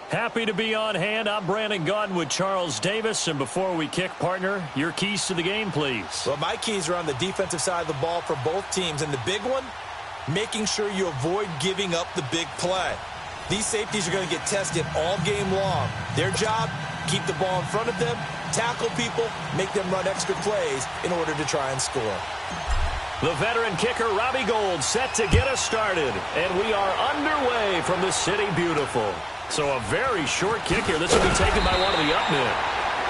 Happy to be on hand. I'm Brandon Gaudin with Charles Davis. And before we kick, partner, your keys to the game, please. Well, my keys are on the defensive side of the ball for both teams. And the big one, making sure you avoid giving up the big play. These safeties are going to get tested all game long. Their job, keep the ball in front of them, tackle people, make them run extra plays in order to try and score. The veteran kicker, Robbie Gould, set to get us started. And we are underway from the City Beautiful. So a very short kick here. This will be taken by one of the up men.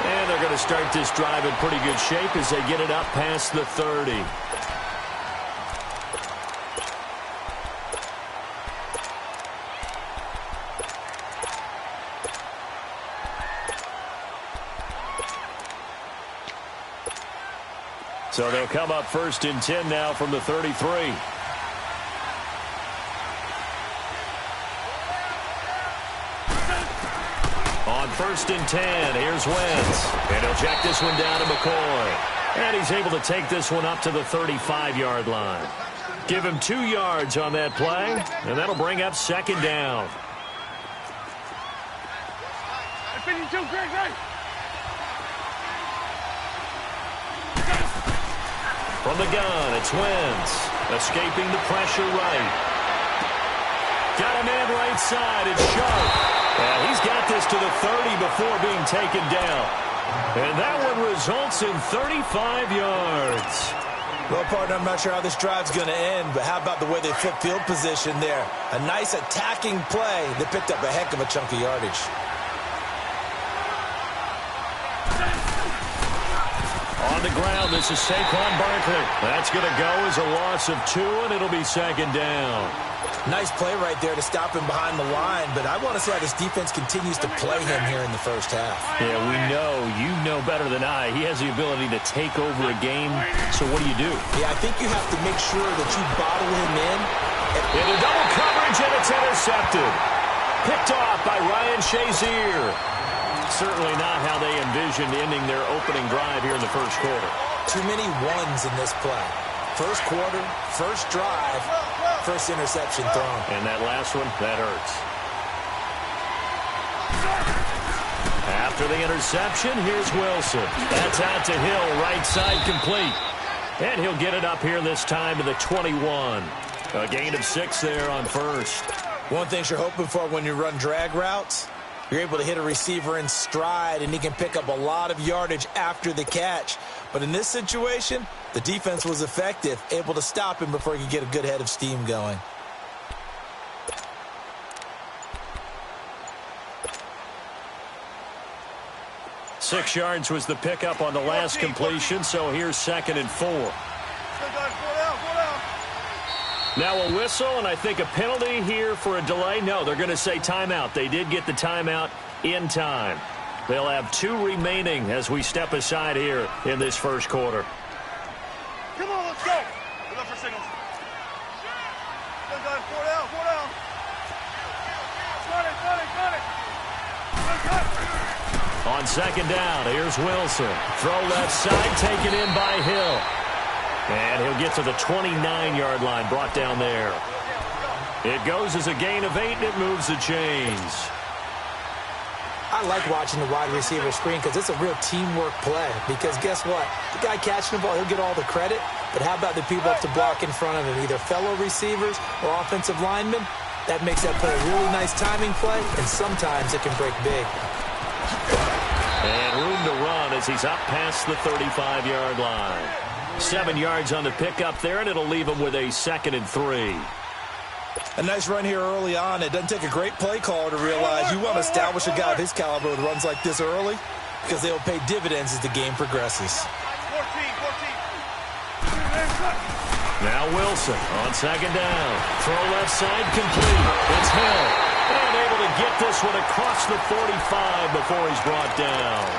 And they're going to start this drive in pretty good shape as they get it up past the 30. So they'll come up 1st and 10 now from the 33. On 1st and 10, here's Wentz. And he'll check this one down to McCoy. And he's able to take this one up to the 35-yard line. Give him 2 yards on that play, and that'll bring up 2nd down. From the gun, it's Wentz. Escaping the pressure right. Got a man right side. It's Sharp. And he's got this to the 30 before being taken down. And that one results in 35 yards. Well, partner, I'm not sure how this drive's going to end, but how about the way they flip field position there? A nice attacking play that picked up a heck of a chunk of yardage. On the ground, this is Saquon Barkley. That's going to go as a loss of 2, and it'll be 2nd down. Nice play right there to stop him behind the line, but I want to see how this defense continues to play him here in the first half. Yeah, we know. You know better than I. He has the ability to take over a game, so what do? Yeah, I think you have to make sure that you bottle him in. Into double coverage, and it's intercepted. Picked off by Ryan Shazier. Certainly not how they envisioned ending their opening drive here in the first quarter. Too many ones in this play. First quarter, first drive, first interception thrown. And that last one, that hurts. After the interception, here's Wilson. That's out to Hill, right side complete. And he'll get it up here this time to the 21. A gain of 6 there on first. One thing you're hoping for when you run drag routes, you're able to hit a receiver in stride, and he can pick up a lot of yardage after the catch. But in this situation, the defense was effective, able to stop him before he could get a good head of steam going. Six yards was the pickup on the last completion, so here's 2nd and 4. Now a whistle, and I think a penalty here for a delay. No, they're going to say timeout. They did get the timeout in time. They'll have 2 remaining as we step aside here in this first quarter. Come on, let's go. We're up for signals. Go, guys, 4 down, 4 down. Got it. On 2nd down, here's Wilson. Throw left side, taken in by Hill. And he'll get to the 29-yard line, brought down there. It goes as a gain of 8, and it moves the chains. I like watching the wide receiver screen because it's a real teamwork play. Because guess what? The guy catching the ball, he'll get all the credit. But how about the people up to block in front of him, either fellow receivers or offensive linemen? That makes that play a really nice timing play, and sometimes it can break big. And room to run as he's up past the 35-yard line. 7 yards on the pickup there, and it'll leave him with a 2nd and 3. A nice run here early on. It doesn't take a great play caller to realize you want to establish a guy of his caliber with runs like this early because they'll pay dividends as the game progresses. 14. Now Wilson on 2nd down. Throw left side complete. It's Hill. And able to get this one across the 45 before he's brought down.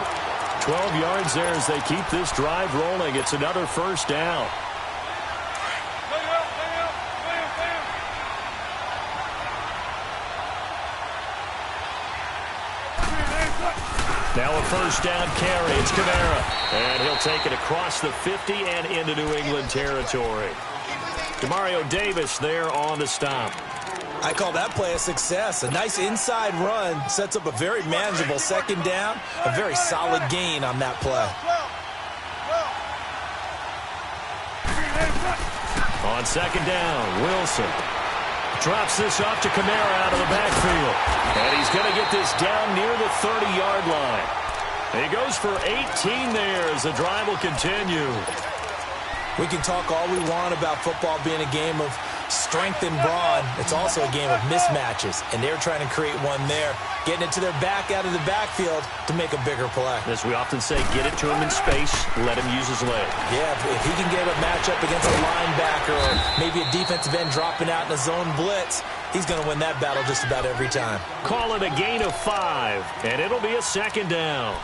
12 yards there as they keep this drive rolling. It's another first down. Now a first down carry. It's Kamara. And he'll take it across the 50 and into New England territory. Demario Davis there on the stop. I call that play a success. A nice inside run sets up a very manageable second down, a very solid gain on that play. On second down, Wilson drops this off to Kamara out of the backfield. And he's going to get this down near the 30-yard line. He goes for 18 there as the drive will continue. We can talk all we want about football being a game of strength and brawn. It's also a game of mismatches, and they're trying to create one there, getting it to their back out of the backfield to make a bigger play. As we often say, get it to him in space, let him use his leg. Yeah, if he can get a matchup against a linebacker or maybe a defensive end dropping out in a zone blitz, he's going to win that battle just about every time. Call it a gain of 5, and it'll be a second down.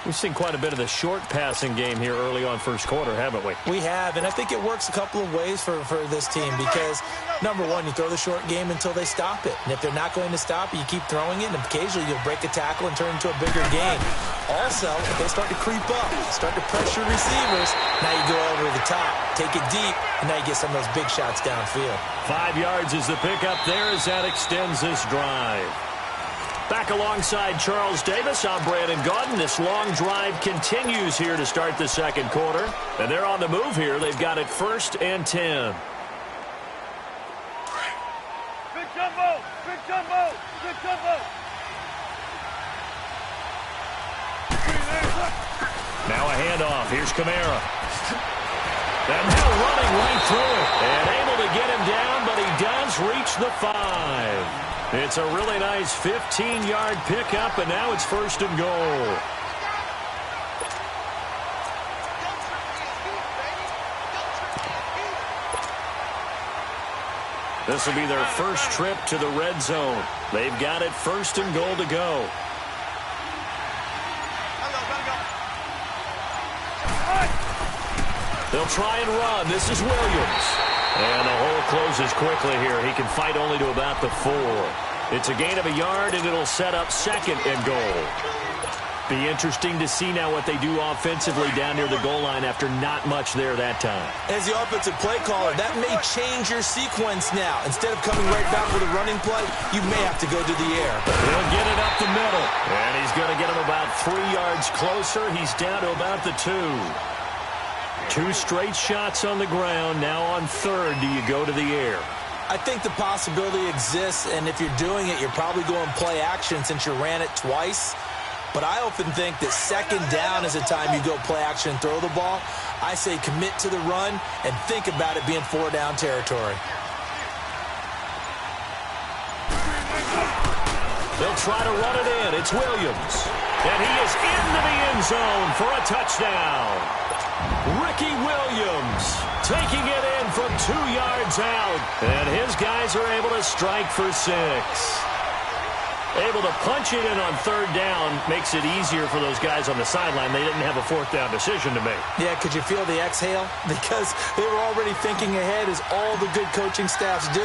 We've seen quite a bit of the short passing game here early on first quarter, haven't we? We have, and I think it works a couple of ways for this team because, number one, you throw the short game until they stop it. And if they're not going to stop it, you keep throwing it, and occasionally you'll break a tackle and turn it into a bigger game. Also, if they start to creep up, start to pressure receivers, now you go over the top, take it deep, and now you get some of those big shots downfield. 5 yards is the pickup there as that extends this drive. Back alongside Charles Davis, I'm Brandon Gaudin. This long drive continues here to start the second quarter. And they're on the move here. They've got it 1st and 10. Big jumbo! Big jumbo! Big jumbo! Now a handoff. Here's Kamara. And now running right through it. And able to get him down, but he does reach the 5. It's a really nice 15-yard pickup, and now it's 1st and goal. This will be their first trip to the red zone. They've got it 1st and goal to go. They'll try and run. This is Williams. And the hole closes quickly here. He can fight only to about the 4. It's a gain of a yard, and it'll set up 2nd and goal. Be interesting to see now what they do offensively down near the goal line after not much there that time. As the offensive play caller, that may change your sequence now. Instead of coming right back with a running play, you may have to go to the air. He'll get it up the middle. And he's going to get him about 3 yards closer. He's down to about the 2. 2 straight shots on the ground. Now on 3rd, do you go to the air? I think the possibility exists, and if you're doing it, you're probably going play action since you ran it twice. But I often think that 2nd down is a time you go play action and throw the ball. I say commit to the run and think about it being 4-down territory. They'll try to run it in. It's Williams. And he is into the end zone for a touchdown. Ricky Williams taking it in from 2 yards out. And his guys are able to strike for 6. Able to punch it in on 3rd down makes it easier for those guys on the sideline. They didn't have a 4th down decision to make. Yeah, could you feel the exhale? Because they were already thinking ahead, as all the good coaching staffs do.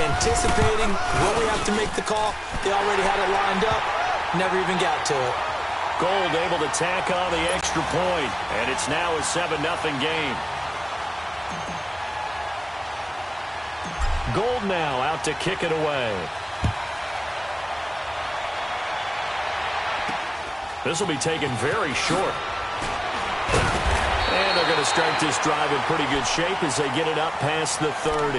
Anticipating, will we have to make the call? They already had it lined up. Never even got to it. Gold able to tack on the extra point, and it's now a 7-0 game. Gold now out to kick it away. This will be taken very short. And they're going to start this drive in pretty good shape as they get it up past the 30.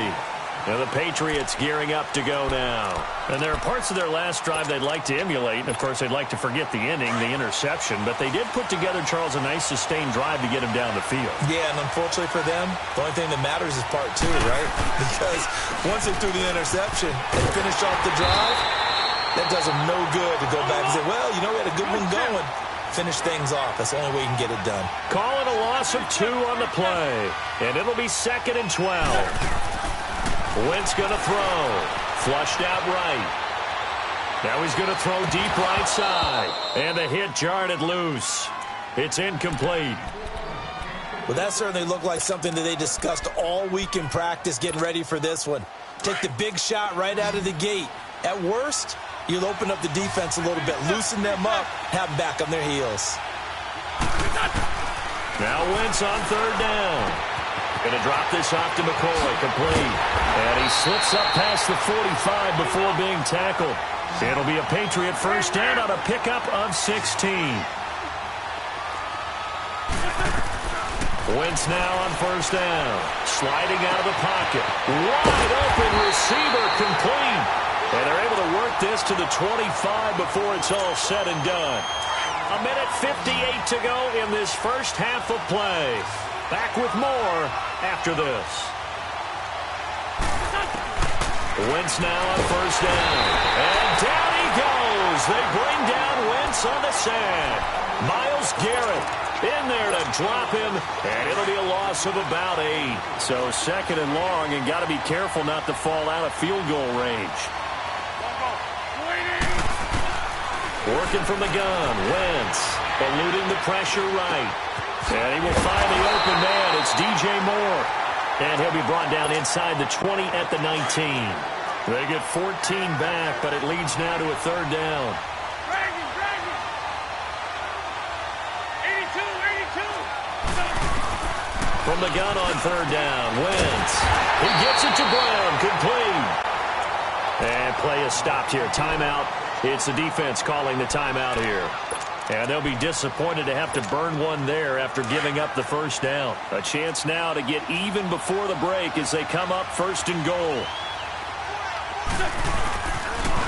Now the Patriots gearing up to go now. And there are parts of their last drive they'd like to emulate. And, of course, they'd like to forget the ending, the interception. But they did put together, Charles, a nice sustained drive to get him down the field. Yeah, and unfortunately for them, the only thing that matters is part 2, right? Because once they threw the interception and finished off the drive, that does them no good to go back and say, well, you know, we had a good one going. Finish things off. That's the only way you can get it done. Call it a loss of 2 on the play. And it'll be 2nd and 12. Wentz going to throw. Flushed out right. Now he's going to throw deep right side. And the hit jarred it loose. It's incomplete. Well, that certainly looked like something that they discussed all week in practice getting ready for this one. Take the big shot right out of the gate. At worst, you'll open up the defense a little bit, loosen them up, have them back on their heels. Now Wentz on 3rd down. Going to drop this off to McCoy, complete. And he slips up past the 45 before being tackled. It'll be a Patriot first down on a pickup of 16. Wentz now on first down. Sliding out of the pocket. Wide open receiver, complete. And they're able to work this to the 25 before it's all said and done. A minute 58 to go in this first half of play. Back with more after this. Wentz now on first down. And down he goes. They bring down Wentz on the sand. Myles Garrett in there to drop him, and it'll be a loss of about 8. So second and long, and got to be careful not to fall out of field goal range. Working from the gun, Wentz eluding the pressure right. And he will find the open man. It's DJ Moore. And he'll be brought down inside the 20 at the 19. They get 14 back, but it leads now to a third down. From the gun on third down, Wentz. He gets it to Brown, complete. And play is stopped here. Timeout. It's the defense calling the timeout here. And they'll be disappointed to have to burn one there after giving up the first down. A chance now to get even before the break as they come up first and goal.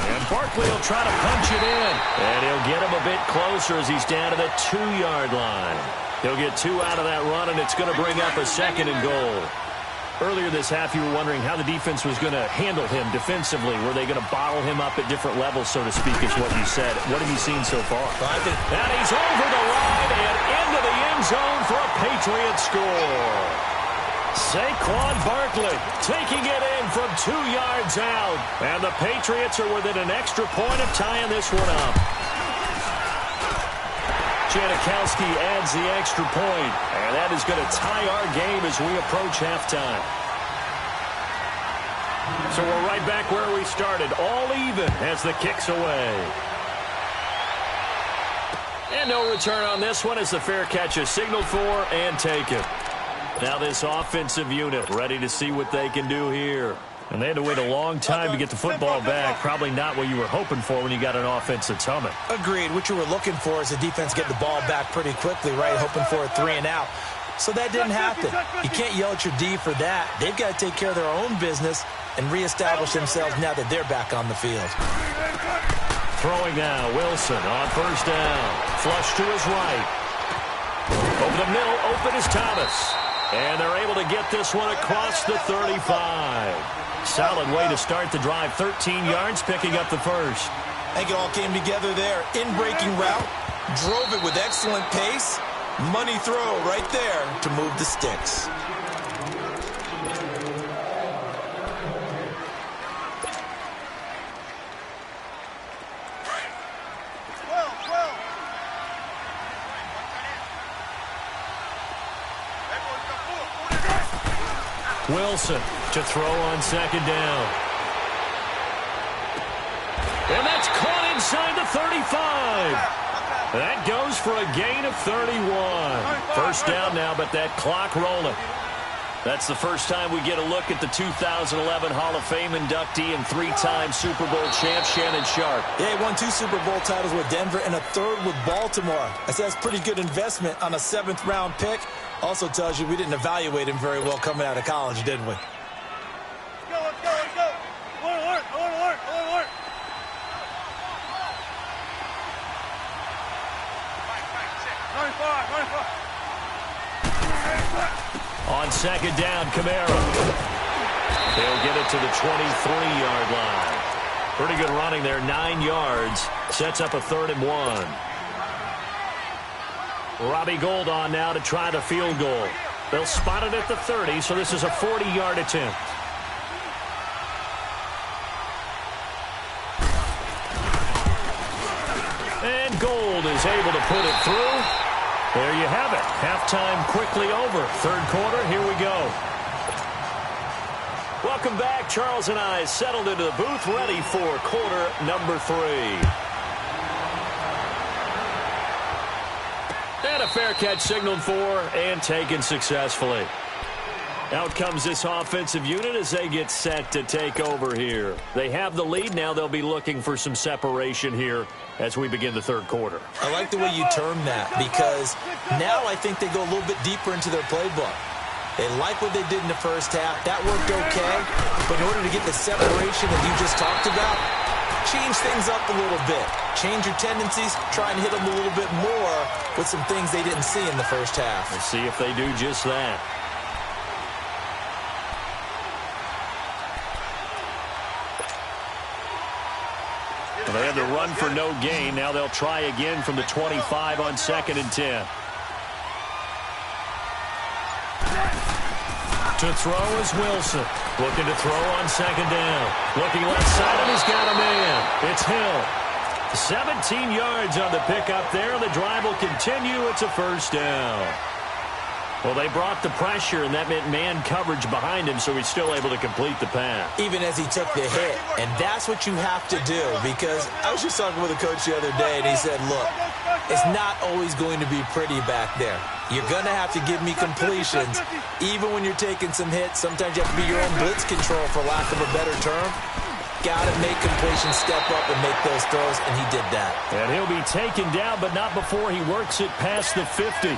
And Barkley will try to punch it in. And he'll get him a bit closer as he's down to the 2-yard line. He'll get 2 out of that run, and it's going to bring up a second and goal. Earlier this half, you were wondering how the defense was going to handle him defensively. Were they going to bottle him up at different levels, so to speak, is what you said. What have you seen so far? And he's over the line and into the end zone for a Patriot score. Saquon Barkley taking it in from 2 yards out. And the Patriots are within an extra point of tying this one up. Janikowski adds the extra point, and that is going to tie our game as we approach halftime. So we're right back where we started, all even as the kick's away. And no return on this one as the fair catch is signaled for and taken. Now this offensive unit ready to see what they can do here. And they had to wait a long time to get the football back. Probably not what you were hoping for when you got an offense that's humming. Agreed. What you were looking for is the defense get the ball back pretty quickly, right? Hoping for a 3 and out. So that didn't happen. You can't yell at your D for that. They've got to take care of their own business and reestablish themselves now that they're back on the field. Throwing now, Wilson on first down. Flush to his right. Over the middle, open is Thomas. And they're able to get this one across the 35. Solid way to start the drive. 13 yards, picking up the first. I think it all came together there. In-breaking route, drove it with excellent pace. Money throw right there to move the sticks. Wilson to throw on second down. And that's caught inside the 35. That goes for a gain of 31. First down now, but that clock rolling. That's the first time we get a look at the 2011 Hall of Fame inductee and 3-time Super Bowl champ Shannon Sharpe. Yeah, he won 2 Super Bowl titles with Denver and a 3rd with Baltimore. That's a pretty good investment on a 7th-round pick. Also tells you we didn't evaluate him very well coming out of college, didn't we? Let's go, let's go. Alert, alert, alert, alert. On second down, Kamara. They'll get it to the 23-yard line. Pretty good running there, 9 yards. Sets up a 3rd and 1. Robbie Gould on now to try the field goal. They'll spot it at the 30, so this is a 40-yard attempt. And Gould is able to put it through. There you have it. Halftime quickly over. 3rd quarter, here we go. Welcome back. Charles and I settled into the booth, ready for quarter number 3. And a fair catch signaled for and taken successfully. Out comes this offensive unit as they get set to take over here. They have the lead. Now they'll be looking for some separation here as we begin the third quarter. I like the way you term that because now I think they go a little bit deeper into their playbook. They like what they did in the first half. That worked okay. But in order to get the separation that you just talked about, change things up a little bit. Change your tendencies. Try and hit them a little bit more with some things they didn't see in the first half. Let's see if they do just that. They had the run for no gain. Now they'll try again from the 25 on 2nd and 10. To throw is Wilson. Looking to throw on 2nd down. Looking left side, and he's got a man. It's Hill. 17 yards on the pickup there. The drive will continue. It's a first down. Well, they brought the pressure, and that meant man coverage behind him, so he's still able to complete the pass. Even as he took the hit. And that's what you have to do, because I was just talking with a coach the other day, and he said, look, it's not always going to be pretty back there. You're going to have to give me completions. Even when you're taking some hits, sometimes you have to be your own blitz control, for lack of a better term. Got to make completions, step up, and make those throws, and he did that. And he'll be taken down, but not before he works it past the 50.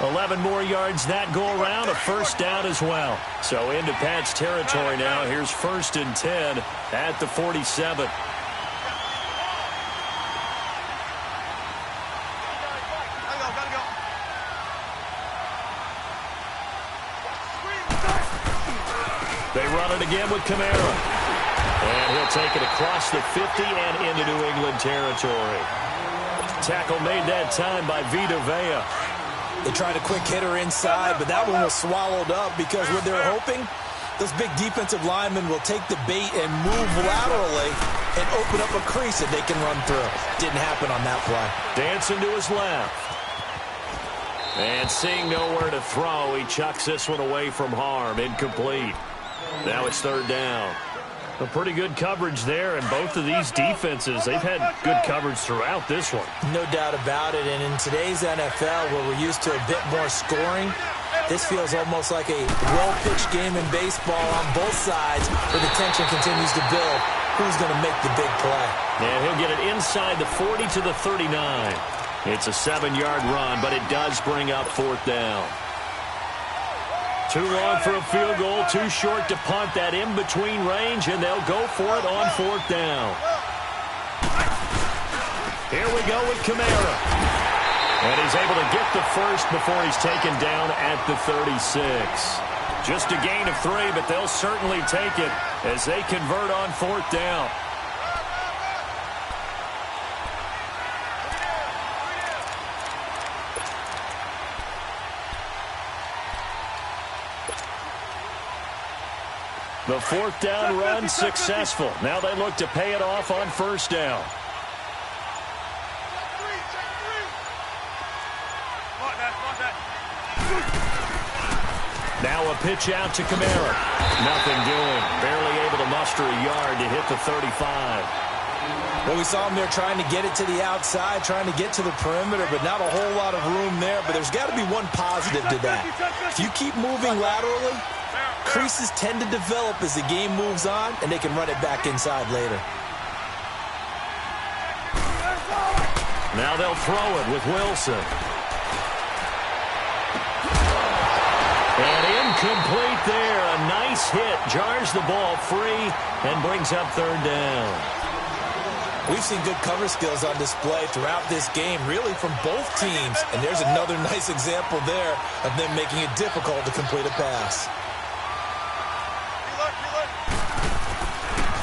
11 more yards that go around, a first down as well. So into Pat's territory now. Here's 1st and 10 at the 47. They run it again with Kamara. And he'll take it across the 50 and into New England territory. Tackle made that time by Vita Vea. They tried a quick hitter inside, but that one was swallowed up because what they're hoping, those big defensive linemen will take the bait and move laterally and open up a crease that they can run through. Didn't happen on that play. Dancing to his left. And seeing nowhere to throw, he chucks this one away from harm. Incomplete. Now it's 3rd down. A pretty good coverage there, and both of these defenses, they've had good coverage throughout this one. No doubt about it, and in today's NFL, where we're used to a bit more scoring, this feels almost like a well-pitched game in baseball on both sides, where the tension continues to build. Who's going to make the big play? And he'll get it inside the 40 to the 39. It's a 7-yard run, but it does bring up 4th down. Too long for a field goal, too short to punt. That in-between range, and they'll go for it on 4th down. Here we go with Kamara. And he's able to get the first before he's taken down at the 36. Just a gain of 3, but they'll certainly take it as they convert on 4th down. The 4th down run successful. Now they look to pay it off on 1st down. Now a pitch out to Kamara. Nothing doing. Barely able to muster a yard to hit the 35. Well, we saw him there trying to get it to the outside, trying to get to the perimeter, but not a whole lot of room there. But there's got to be one positive to that. If you keep moving laterally, creases tend to develop as the game moves on, and they can run it back inside later. Now they'll throw it with Wilson. And incomplete there. A nice hit. Jars the ball free and brings up 3rd down. We've seen good cover skills on display throughout this game, really from both teams. And there's another nice example there of them making it difficult to complete a pass.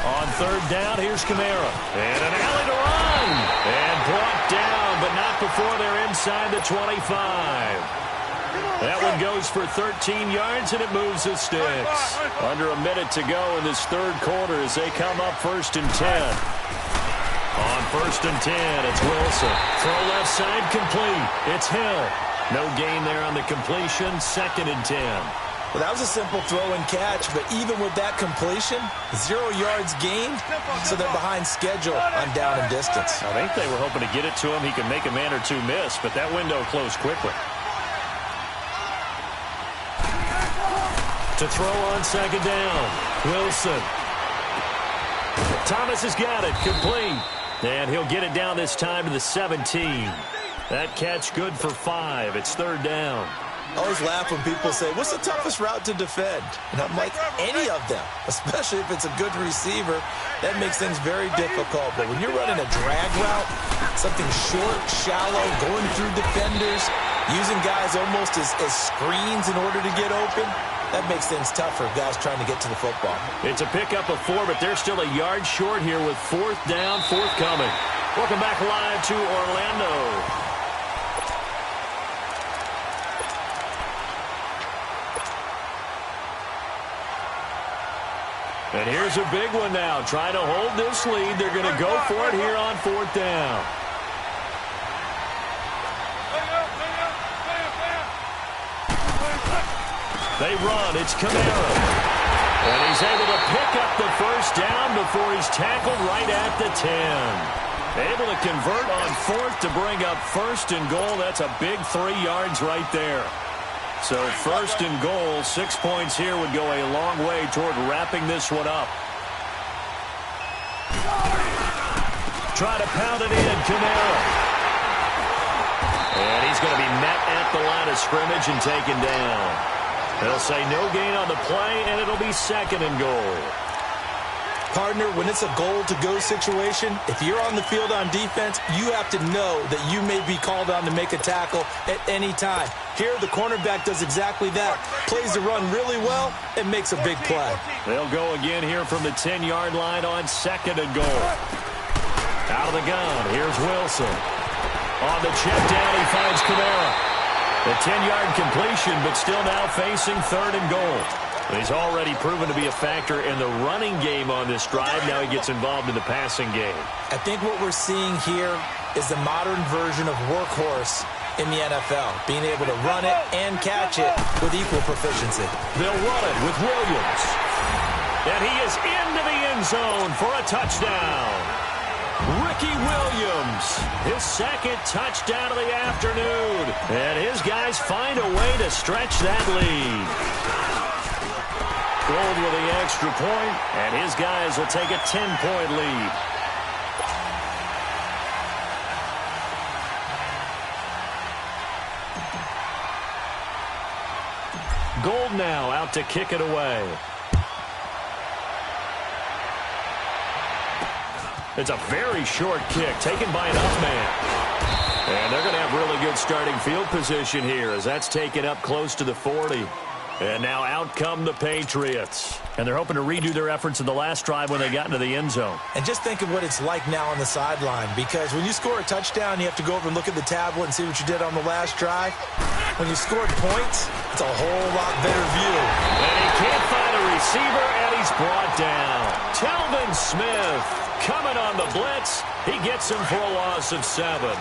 On 3rd down, here's Kamara. And an alley to run. And brought down, but not before they're inside the 25. That one goes for 13 yards, and it moves the sticks. Under a minute to go in this 3rd quarter as they come up 1st and 10. On 1st and 10, it's Wilson. Throw left side complete. It's Hill. No gain there on the completion. 2nd and 10. Well, that was a simple throw and catch, but even with that completion, 0 yards gained, so they're behind schedule on down and distance. I think they were hoping to get it to him. He could make a man or two miss, but that window closed quickly. To throw on second down. Wilson. Thomas has got it. Complete. And he'll get it down this time to the 17. That catch good for 5. It's third down. I always laugh when people say, what's the toughest route to defend? And I'm like, any of them, especially if it's a good receiver. That makes things very difficult. But when you're running a drag route, something short, shallow, going through defenders, using guys almost as screens in order to get open, that makes things tough for guys trying to get to the football. It's a pickup of 4, but they're still a yard short here with fourth down, forthcoming. Welcome back live to Orlando. And here's a big one now. Trying to hold this lead. They're going to go for it here on fourth down. They run. It's Kamara. And he's able to pick up the first down before he's tackled right at the 10. Able to convert on fourth to bring up first and goal. That's a big 3 yards right there. So first and goal, 6 points here would go a long way toward wrapping this one up. Try to pound it in, Kamara. And he's going to be met at the line of scrimmage and taken down. They'll say no gain on the play, and it'll be second and goal. Partner, when it's a goal-to-go situation, if you're on the field on defense, you have to know that you may be called on to make a tackle at any time. Here, the cornerback does exactly that. Plays the run really well and makes a big play. They'll go again here from the 10-yard line on second and goal. Out of the gun, here's Wilson. On the check down, he finds Kamara. The 10-yard completion, but still now facing third and goal. He's already proven to be a factor in the running game on this drive. Now he gets involved in the passing game. I think what we're seeing here is the modern version of workhorse in the NFL, being able to run it and catch it with equal proficiency. They'll run it with Williams. And he is into the end zone for a touchdown. Ricky Williams, his second touchdown of the afternoon. And his guys find a way to stretch that lead. Gold with the extra point, and his guys will take a 10-point lead. Gold now out to kick it away. It's a very short kick taken by an up man. And they're going to have really good starting field position here as that's taken up close to the 40. And now out come the Patriots. And they're hoping to redo their efforts in the last drive when they got into the end zone. And just think of what it's like now on the sideline, because when you score a touchdown, you have to go over and look at the tablet and see what you did on the last drive. When you scored points, it's a whole lot better view. And he can't find a receiver, and he's brought down. Telvin Smith coming on the blitz. He gets him for a loss of 7.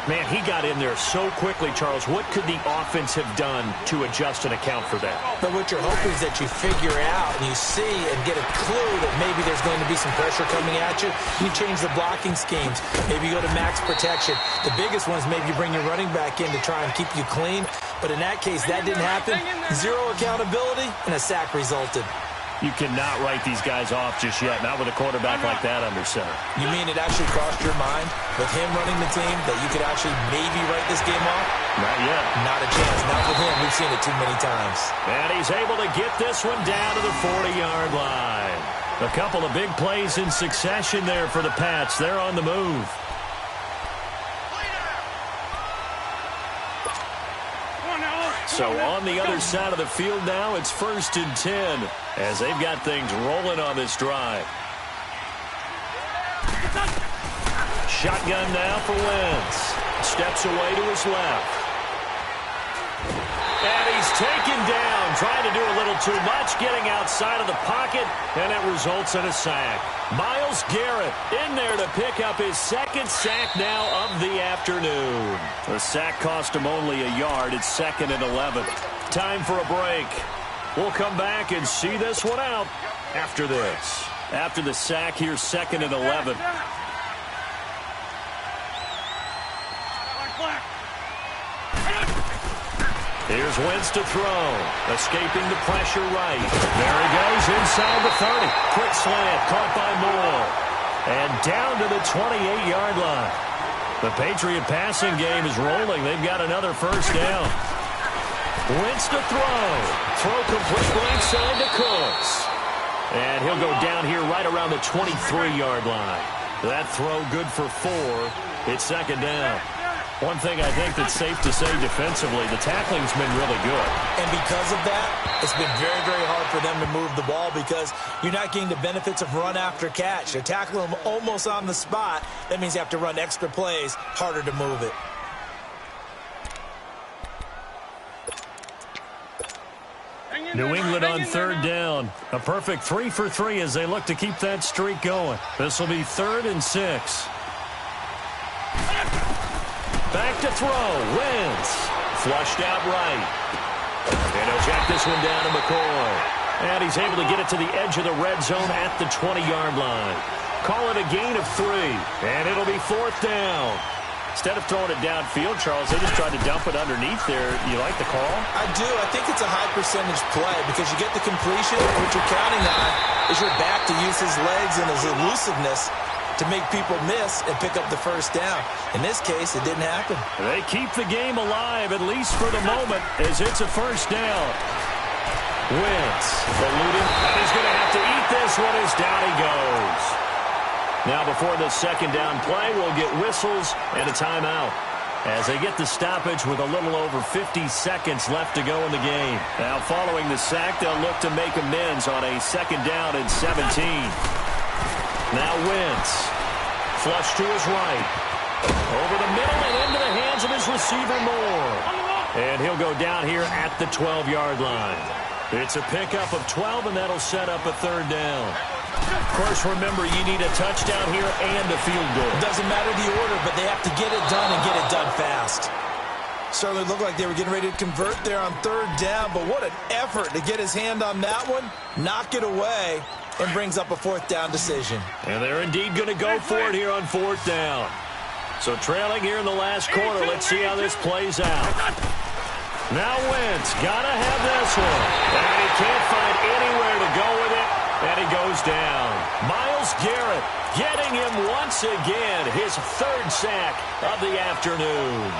Man, he got in there so quickly, Charles. What could the offense have done to adjust and account for that? But what you're hoping is that you figure out and you see and get a clue that maybe there's going to be some pressure coming at you. You change the blocking schemes. Maybe you go to max protection. The biggest one is maybe you bring your running back in to try and keep you clean. But in that case, that didn't happen. 0 accountability, and a sack resulted. You cannot write these guys off just yet, not with a quarterback like that under center. You mean it actually crossed your mind with him running the team that you could actually maybe write this game off? Not yet. Not a chance. Not with him. We've seen it too many times. And he's able to get this one down to the 40-yard line. A couple of big plays in succession there for the Pats. They're on the move. So on the other side of the field now, it's 1st and 10 as they've got things rolling on this drive. Shotgun now for Wentz. Steps away to his left. And he's taken down, trying to do a little too much, getting outside of the pocket, and it results in a sack. Myles Garrett in there to pick up his second sack now of the afternoon. The sack cost him only a yard. It's 2nd and 11. Time for a break. We'll come back and see this one out after this. After the sack, here's 2nd and 11. Here's Wentz to throw. Escaping the pressure right. There he goes inside the 30. Quick slant caught by Moore. And down to the 28-yard line. The Patriot passing game is rolling. They've got another first down. Wentz to throw. Throw complete right side to Cooks. And he'll go down here right around the 23-yard line. That throw good for 4. It's second down. One thing I think that's safe to say defensively, the tackling's been really good. And because of that, it's been very, very hard for them to move the ball because you're not getting the benefits of run after catch. You're tackling them almost on the spot. That means you have to run extra plays, harder to move it. New England on third down. A perfect 3 for 3 as they look to keep that streak going. This will be 3rd and 6. Back to throw. Wentz. Flushed out right. And he'll check this one down to McCoy. And he's able to get it to the edge of the red zone at the 20-yard line. Call it a gain of 3. And it'll be 4th down. Instead of throwing it downfield, Charles, they just tried to dump it underneath there. You like the call? I do. I think it's a high-percentage play because you get the completion. What you're counting on is your back to use his legs and his elusiveness to make people miss and pick up the first down. In this case, it didn't happen. They keep the game alive, at least for the moment, as it's a first down. Wentz eluding, and he's going to have to eat this one as down he goes. Now before the second down play, we'll get whistles and a timeout as they get the stoppage with a little over 50 seconds left to go in the game. Now following the sack, they'll look to make amends on a second down and 17. Now Wentz, flush to his right. Over the middle and into the hands of his receiver Moore. And he'll go down here at the 12-yard line. It's a pickup of 12, and that'll set up a third down. Of course, remember, you need a touchdown here and a field goal. It doesn't matter the order, but they have to get it done and get it done fast. Certainly looked like they were getting ready to convert there on third down, but what an effort to get his hand on that one, knock it away, and brings up a 4th down decision. And they're indeed going to go for it here on 4th down. So trailing here in the last quarter, let's see how this plays out. Now Wentz, gotta have this one. And he can't find anywhere to go with it. And he goes down. Myles Garrett getting him once again, his 3rd sack of the afternoon.